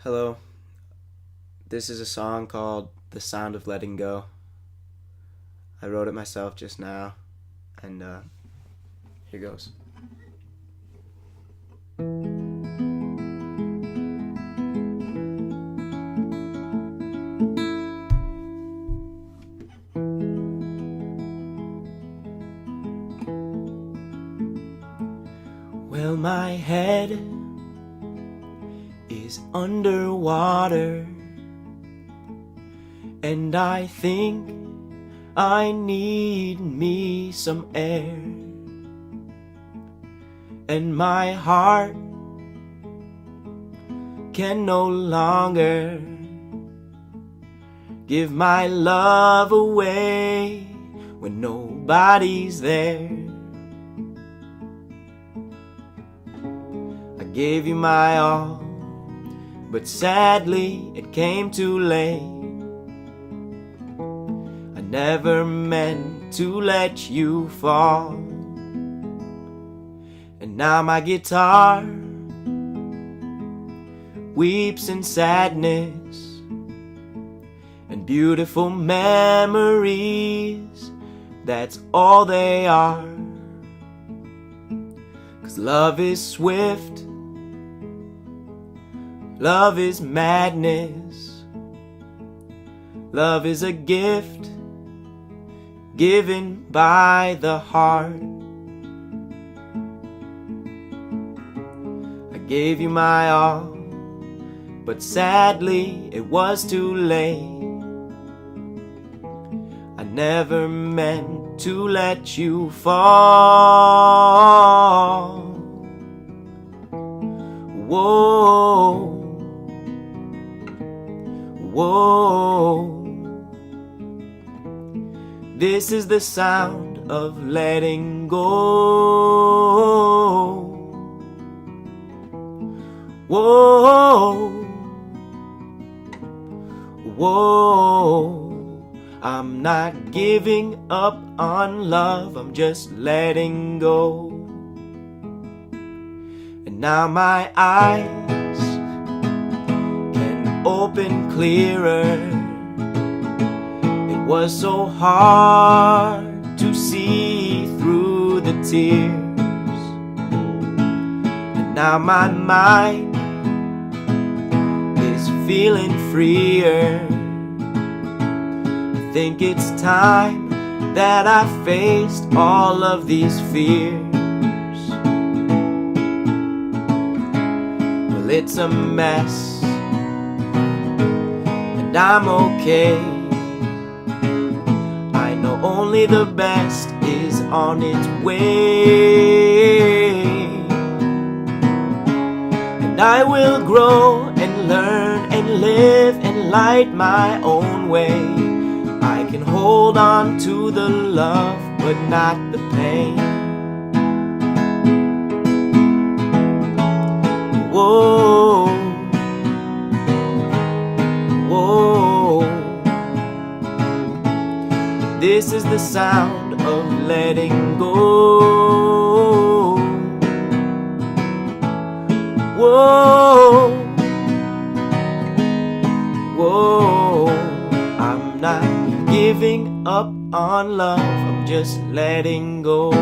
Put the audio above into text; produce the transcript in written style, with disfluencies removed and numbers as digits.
Hello. This is a song called The Sound of Letting Go. I wrote it myself just now, and here goes. Well, my head is underwater, and I think I need me some air, and my heart can no longer give my love away when nobody's there. I gave you my all, but sadly it came too late. I never meant to let you fall, and now my guitar weeps in sadness, and beautiful memories, that's all they are. 'Cause love is swift, love is madness, love is a gift given by the heart. I gave you my all, but sadly it was too late. I never meant to let you fall. Whoa, whoa. This is the sound of letting go. Whoa, whoa. I'm not giving up on love, I'm just letting go. And now my eyes can open clearer. It was so hard to see through the tears, and now my mind is feeling freer. I think it's time that I faced all of these fears. Well, it's a mess, and I'm okay. I know only the best is on its way, and I will grow and learn and live and light my own way. I can hold on to the love, but not the pain. Whoa, whoa. This is the sound of letting go. Whoa, whoa. I'm not giving up on love, I'm just letting go.